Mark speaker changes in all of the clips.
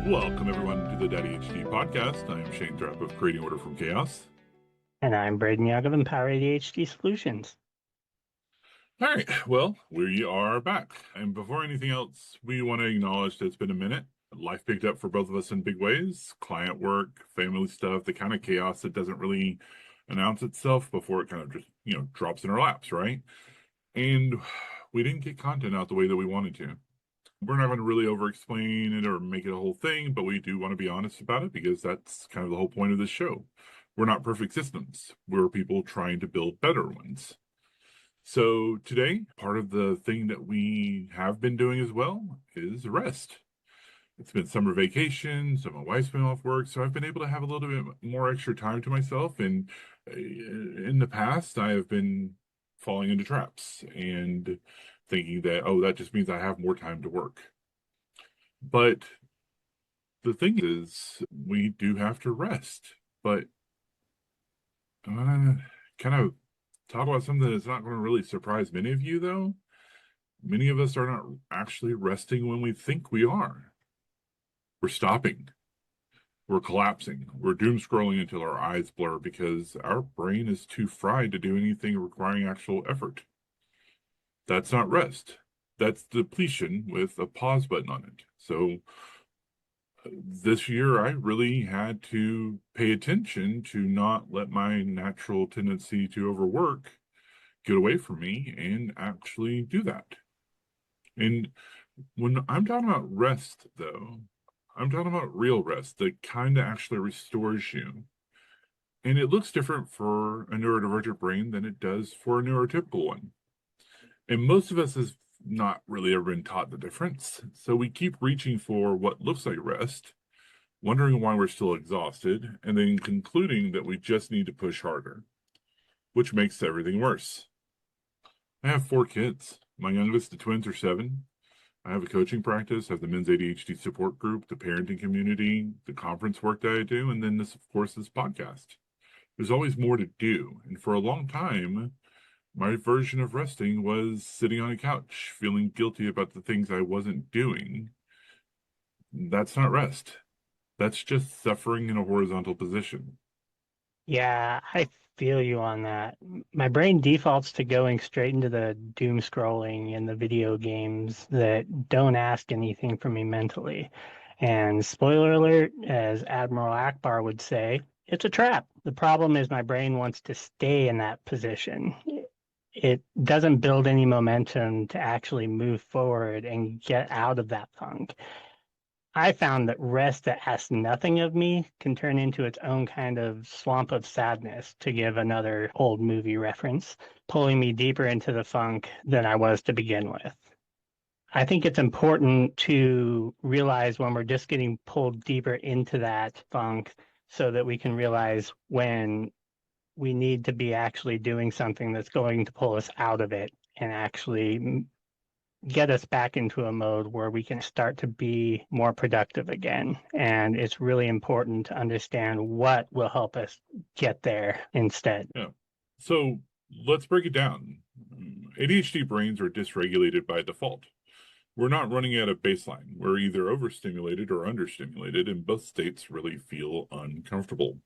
Speaker 1: Welcome, everyone, to the ADHD podcast. I am Shane Thrapp of Creating Order from Chaos.
Speaker 2: And I'm Braden of Empower ADHD Solutions.
Speaker 1: All right, well, we are back. And before anything else, we want to acknowledge that it's been a minute. Life picked up for both of us in big ways. Client work, family stuff, the kind of chaos that doesn't really announce itself before it kind of just, drops in our laps, right? And we didn't get content out the way that we wanted to. We're not going to really over-explain it or make it a whole thing, but we do want to be honest about it because that's kind of the whole point of this show. We're not perfect systems. We're people trying to build better ones. So today, part of the thing that we have been doing as well is rest. It's been summer vacation, so my wife's been off work, so I've been able to have a little bit more extra time to myself. And in the past, I have been falling into traps and thinking that, oh, that just means I have more time to work. But the thing is, we do have to rest. But kind of talk about something that's not going to really surprise many of you, though. Many of us are not actually resting when we think we are. We're stopping. We're collapsing. We're doom scrolling until our eyes blur because our brain is too fried to do anything requiring actual effort. That's not rest. That's depletion with a pause button on it. So this year, I really had to pay attention to not let my natural tendency to overwork get away from me and actually do that. And when I'm talking about rest, though, I'm talking about real rest that kind of actually restores you. And it looks different for a neurodivergent brain than it does for a neurotypical one. And most of us has not really ever been taught the difference. So we keep reaching for what looks like rest, wondering why we're still exhausted, and then concluding that we just need to push harder, which makes everything worse. I have 4 kids. My youngest, the twins, are 7. I have a coaching practice, I have the men's ADHD support group, the parenting community, the conference work that I do, and then this, of course, this podcast. There's always more to do. And for a long time, my version of resting was sitting on a couch, feeling guilty about the things I wasn't doing. That's not rest. That's just suffering in a horizontal position.
Speaker 2: Yeah, I feel you on that. My brain defaults to going straight into the doom scrolling and the video games that don't ask anything from me mentally. And spoiler alert, as Admiral Akbar would say, it's a trap. The problem is my brain wants to stay in that position. It doesn't build any momentum to actually move forward and get out of that funk. I found that rest that asks nothing of me can turn into its own kind of swamp of sadness, to give another old movie reference, pulling me deeper into the funk than I was to begin with. I think it's important to realize when we're just getting pulled deeper into that funk so that we can realize when we need to be actually doing something that's going to pull us out of it and actually get us back into a mode where we can start to be more productive again. And it's really important to understand what will help us get there instead.
Speaker 1: Yeah. So let's break it down. ADHD brains are dysregulated by default. We're not running at a baseline. We're either overstimulated or understimulated, and both states really feel uncomfortable.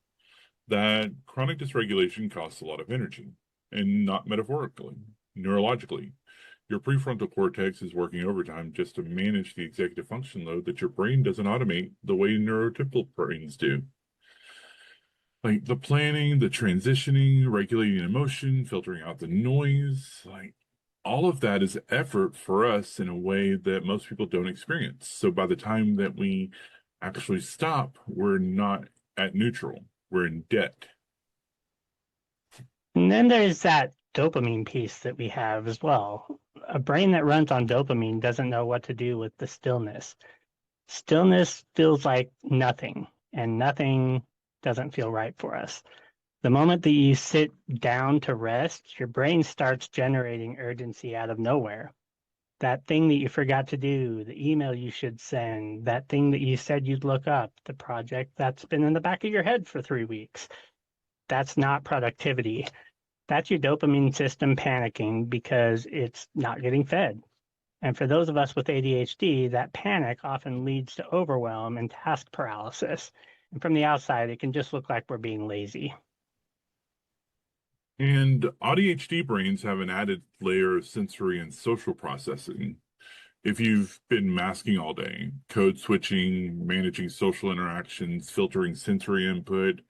Speaker 1: That chronic dysregulation costs a lot of energy, and not metaphorically, neurologically. Your prefrontal cortex is working overtime just to manage the executive function load that your brain doesn't automate the way neurotypical brains do. Like the planning, the transitioning, regulating emotion, filtering out the noise, like all of that is effort for us in a way that most people don't experience. So by the time that we actually stop, we're not at neutral, we're in debt.
Speaker 2: And then there's that dopamine piece that we have as well. A brain that runs on dopamine doesn't know what to do with the stillness. Stillness feels like nothing, and nothing doesn't feel right for us. The moment that you sit down to rest, your brain starts generating urgency out of nowhere. That thing that you forgot to do, the email you should send, that thing that you said you'd look up, the project that's been in the back of your head for 3 weeks. That's not productivity. That's your dopamine system panicking because it's not getting fed. And for those of us with ADHD, that panic often leads to overwhelm and task paralysis. And from the outside, it can just look like we're being lazy.
Speaker 1: And ADHD brains have an added layer of sensory and social processing. If you've been masking all day, code switching, managing social interactions, filtering sensory input,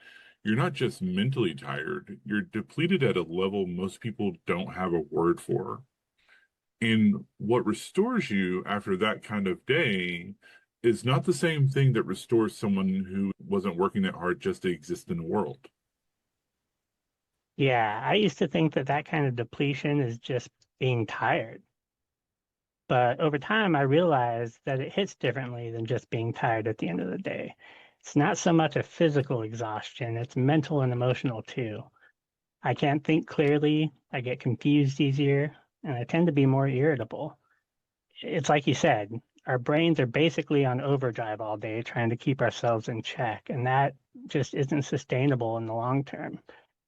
Speaker 1: you're not just mentally tired, you're depleted at a level most people don't have a word for. And what restores you after that kind of day is not the same thing that restores someone who wasn't working that hard just to exist in the world.
Speaker 2: Yeah, I used to think that that kind of depletion is just being tired. But over time, I realized that it hits differently than just being tired at the end of the day. It's not so much a physical exhaustion, it's mental and emotional too. I can't think clearly, I get confused easier, and I tend to be more irritable. It's like you said, our brains are basically on overdrive all day trying to keep ourselves in check, and that just isn't sustainable in the long term,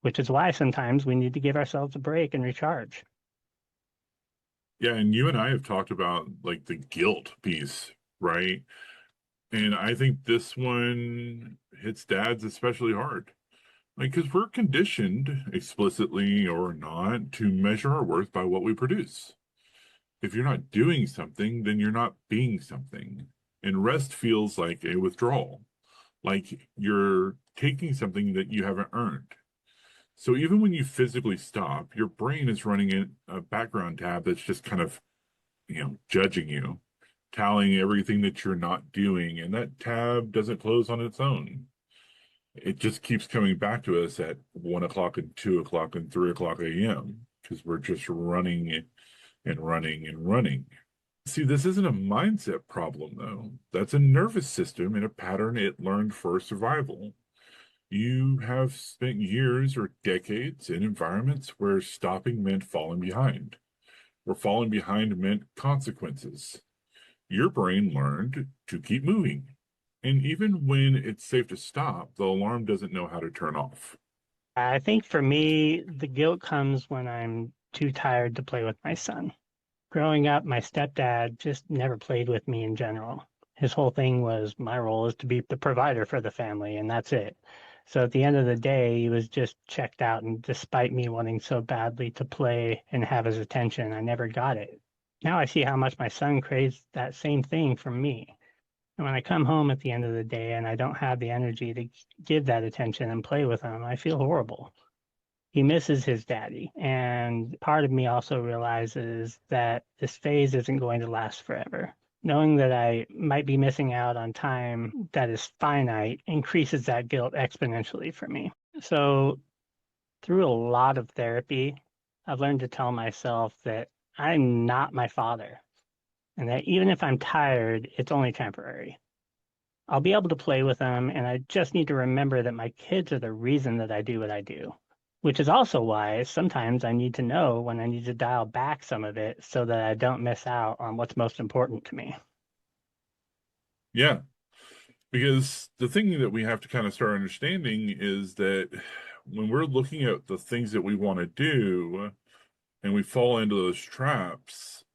Speaker 2: which is why sometimes we need to give ourselves a break and recharge.
Speaker 1: Yeah, and you and I have talked about like the guilt piece, right? And I think this one hits dads especially hard. Like, because we're conditioned, explicitly or not, to measure our worth by what we produce. If you're not doing something, then you're not being something. And rest feels like a withdrawal, like you're taking something that you haven't earned. So even when you physically stop, your brain is running in a background tab that's just kind of, judging you, tallying everything that you're not doing. And that tab doesn't close on its own. It just keeps coming back to us at 1 o'clock and 2 o'clock and 3 o'clock a.m. because we're just running and running and running. See, this isn't a mindset problem, though. That's a nervous system and a pattern it learned for survival. You have spent years or decades in environments where stopping meant falling behind, where falling behind meant consequences. Your brain learned to keep moving. And even when it's safe to stop, the alarm doesn't know how to turn off.
Speaker 2: I think for me, the guilt comes when I'm too tired to play with my son. Growing up, my stepdad just never played with me in general. His whole thing was my role is to be the provider for the family, and that's it. So at the end of the day, he was just checked out, and despite me wanting so badly to play and have his attention, I never got it. Now I see how much my son craves that same thing from me. And when I come home at the end of the day and I don't have the energy to give that attention and play with him, I feel horrible. He misses his daddy. And part of me also realizes that this phase isn't going to last forever. Knowing that I might be missing out on time that is finite increases that guilt exponentially for me. So, through a lot of therapy, I've learned to tell myself that I'm not my father and that even if I'm tired, it's only temporary. I'll be able to play with them, and I just need to remember that my kids are the reason that I do what I do, which is also why sometimes I need to know when I need to dial back some of it so that I don't miss out on what's most important to me.
Speaker 1: Yeah, because the thing that we have to kind of start understanding is that when we're looking at the things that we want to do and we fall into those traps,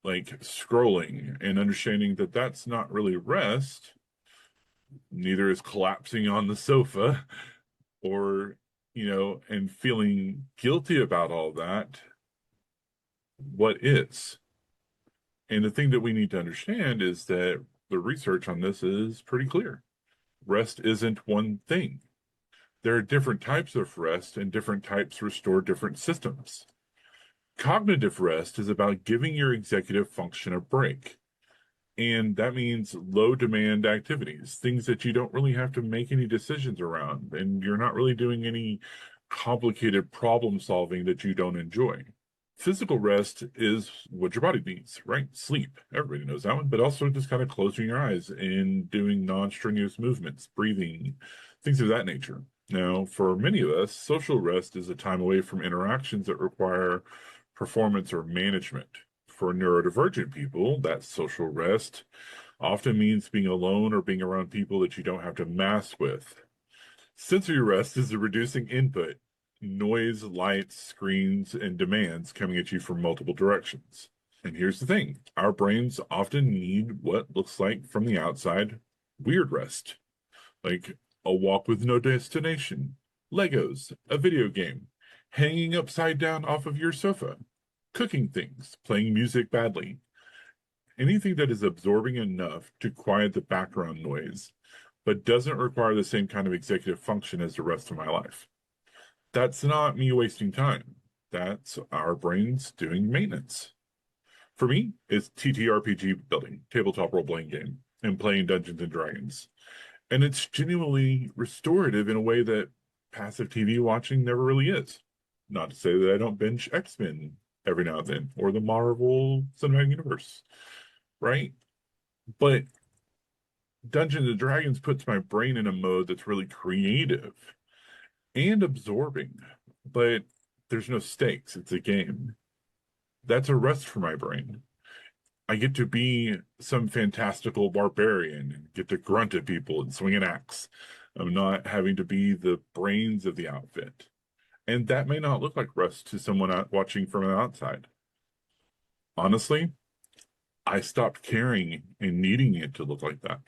Speaker 1: like scrolling and understanding that that's not really rest, neither is collapsing on the sofa or, and feeling guilty about all that, what is? And the thing that we need to understand is that the research on this is pretty clear. Rest isn't one thing. There are different types of rest, and different types restore different systems. Cognitive rest is about giving your executive function a break. And that means low demand activities, things that you don't really have to make any decisions around, and you're not really doing any complicated problem solving that you don't enjoy. Physical rest is what your body needs, right? Sleep. Everybody knows that one, but also just kind of closing your eyes and doing non-strenuous movements, breathing, things of that nature. Now, for many of us, social rest is a time away from interactions that require performance or management. For neurodivergent people, that social rest often means being alone or being around people that you don't have to mask with. Sensory rest is the reducing input, noise, lights, screens, and demands coming at you from multiple directions. And here's the thing, our brains often need what looks like from the outside weird rest, like a walk with no destination, Legos, a video game, hanging upside down off of your sofa, cooking things, playing music badly, anything that is absorbing enough to quiet the background noise, but doesn't require the same kind of executive function as the rest of my life. That's not me wasting time. That's our brains doing maintenance. For me, it's TTRPG building, tabletop role-playing game, and playing Dungeons and Dragons. And it's genuinely restorative in a way that passive TV watching never really is. Not to say that I don't binge X-Men every now and then, or the Marvel Cinematic Universe, right? But Dungeons and Dragons puts my brain in a mode that's really creative and absorbing, but there's no stakes. It's a game. That's a rest for my brain. I get to be some fantastical barbarian and get to grunt at people and swing an axe. I'm not having to be the brains of the outfit. And that may not look like rest to someone out watching from the outside. Honestly, I stopped caring and needing it to look like that.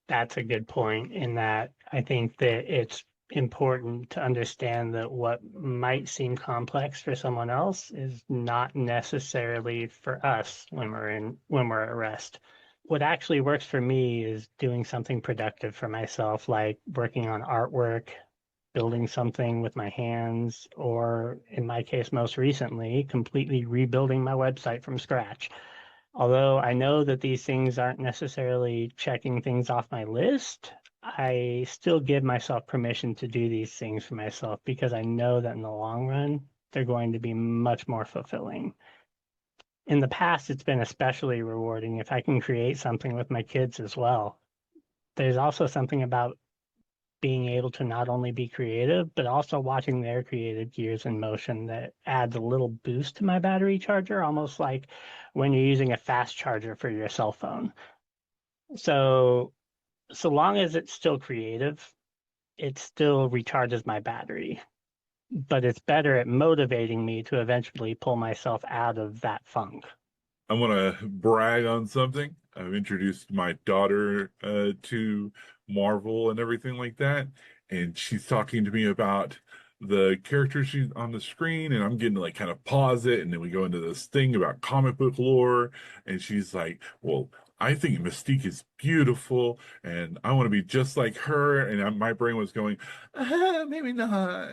Speaker 2: That's a good point in that I think that it's important to understand that what might seem complex for someone else is not necessarily for us when we're at rest. What actually works for me is doing something productive for myself, like working on artwork, building something with my hands, or in my case, most recently, completely rebuilding my website from scratch. Although I know that these things aren't necessarily checking things off my list, I still give myself permission to do these things for myself because I know that in the long run, they're going to be much more fulfilling. In the past, it's been especially rewarding if I can create something with my kids as well. There's also something about being able to not only be creative, but also watching their creative gears in motion that adds a little boost to my battery charger, almost like when you're using a fast charger for your cell phone. So, so long as it's still creative, it still recharges my battery, but it's better at motivating me to eventually pull myself out of that funk.
Speaker 1: I want to brag on something. I've introduced my daughter to Marvel and everything like that, and she's talking to me about the characters she's on the screen, and I'm getting to like kind of pause it, and then we go into this thing about comic book lore, and she's like, "Well, I think Mystique is beautiful, and I want to be just like her." And my brain was going, maybe not.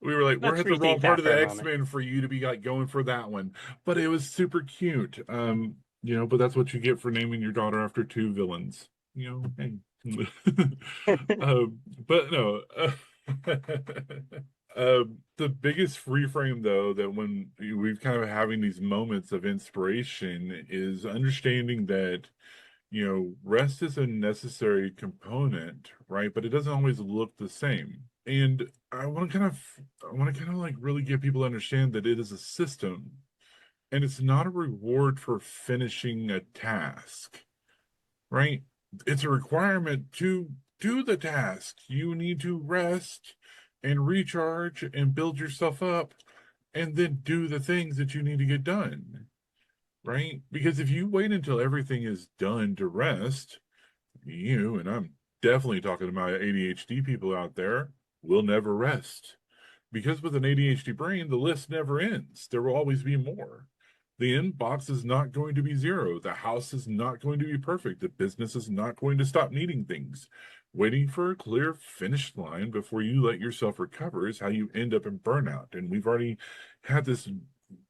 Speaker 1: We were like, we're
Speaker 2: Let's
Speaker 1: at the wrong
Speaker 2: rethink
Speaker 1: part
Speaker 2: that
Speaker 1: of
Speaker 2: for
Speaker 1: the
Speaker 2: a moment.
Speaker 1: X-Men for you to be like going for that one. But it was super cute. But that's what you get for naming your daughter after two villains. Hey. But no. The biggest reframe though, that when we've kind of having these moments of inspiration is understanding that rest is a necessary component, right? But it doesn't always look the same. And I want to kind of like really get people to understand that it is a system and it's not a reward for finishing a task, right? It's a requirement to do the task. You need to rest and recharge and build yourself up and then do the things that you need to get done, right? Because if you wait until everything is done to rest, and I'm definitely talking to my ADHD people out there, will never rest. Because with an ADHD brain, the list never ends. There will always be more. The inbox is not going to be zero. The house is not going to be perfect. The business is not going to stop needing things. Waiting for a clear finish line before you let yourself recover is how you end up in burnout. And we've already had this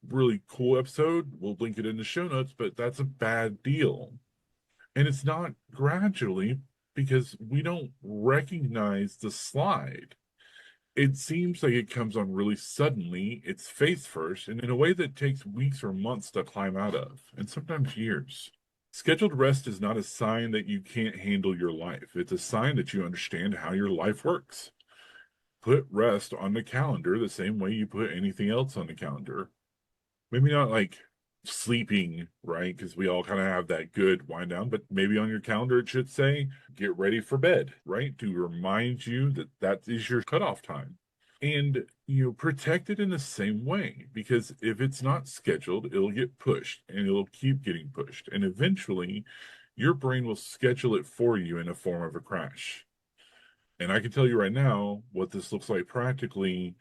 Speaker 1: really cool episode. We'll link it in the show notes, but that's a bad deal. And it's not gradually because we don't recognize the slide. It seems like it comes on really suddenly. It's face first, and in a way that takes weeks or months to climb out of, and sometimes years. Scheduled rest is not a sign that you can't handle your life. It's a sign that you understand how your life works. Put rest on the calendar the same way you put anything else on the calendar. Maybe not like sleeping, right? Because we all kind of have that good wind down, but maybe on your calendar it should say, get ready for bed, right? To remind you that that is your cutoff time. And protect it in the same way, because if it's not scheduled, it'll get pushed and it'll keep getting pushed. And eventually your brain will schedule it for you in a form of a crash. And I can tell you right now what this looks like practically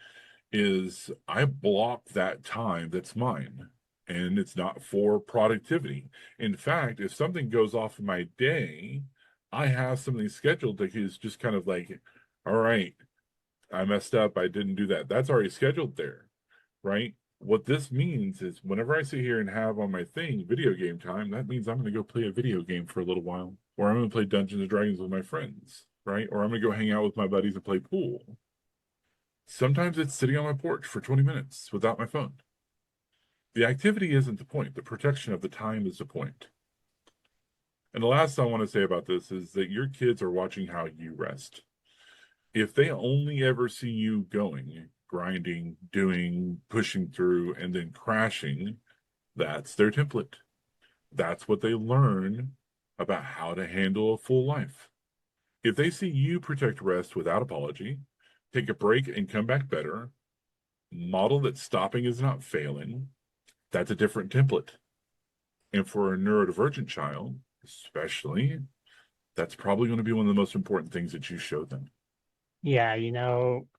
Speaker 1: is I block that time that's mine, and it's not for productivity. In fact, if something goes off in my day, I have something scheduled that is just kind of like, all right, I messed up. I didn't do that. That's already scheduled there, right? What this means is whenever I sit here and have on my thing video game time, that means I'm going to go play a video game for a little while, or I'm going to play Dungeons and Dragons with my friends, right? Or I'm going to go hang out with my buddies and play pool. Sometimes it's sitting on my porch for 20 minutes without my phone. The activity isn't the point. The protection of the time is the point. And the last thing I want to say about this is that your kids are watching how you rest. If they only ever see you going, grinding, doing, pushing through, and then crashing, that's their template. That's what they learn about how to handle a full life. If they see you protect rest without apology, take a break and come back better, model that stopping is not failing, that's a different template. And for a neurodivergent child, especially, that's probably going to be one of the most important things that you show them.
Speaker 2: Yeah,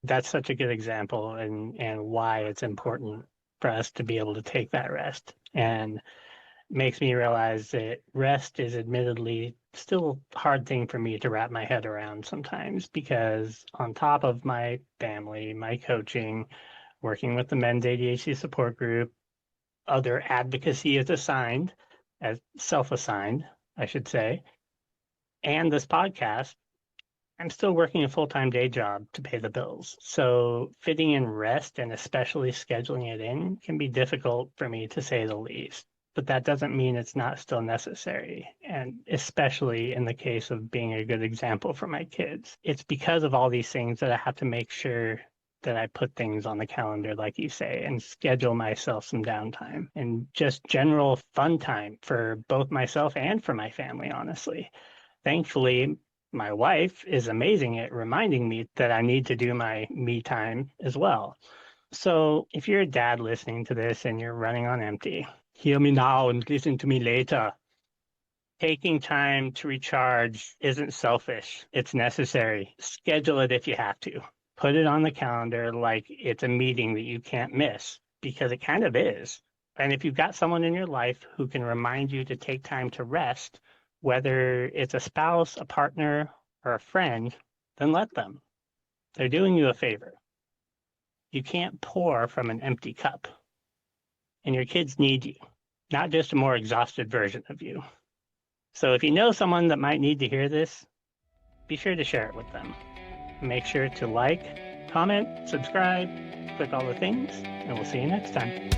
Speaker 2: that's such a good example and why it's important for us to be able to take that rest. And makes me realize that rest is admittedly still a hard thing for me to wrap my head around sometimes, because on top of my family, my coaching, working with the men's ADHD support group, other advocacy is assigned, as self-assigned, I should say, and this podcast, I'm still working a full-time day job to pay the bills. So fitting in rest and especially scheduling it in can be difficult for me, to say the least. But that doesn't mean it's not still necessary. And especially in the case of being a good example for my kids, it's because of all these things that I have to make sure that I put things on the calendar, like you say, and schedule myself some downtime and just general fun time for both myself and for my family, honestly. Thankfully, my wife is amazing at reminding me that I need to do my me time as well. So if you're a dad listening to this and you're running on empty, hear me now and listen to me later. Taking time to recharge isn't selfish. It's necessary. Schedule it if you have to. Put it on the calendar like it's a meeting that you can't miss, because it kind of is. And if you've got someone in your life who can remind you to take time to rest, whether it's a spouse, a partner, or a friend, then let them. They're doing you a favor. You can't pour from an empty cup. And your kids need you, not just a more exhausted version of you. So if you know someone that might need to hear this, be sure to share it with them. Make sure to like, comment, subscribe, click all the things, and we'll see you next time.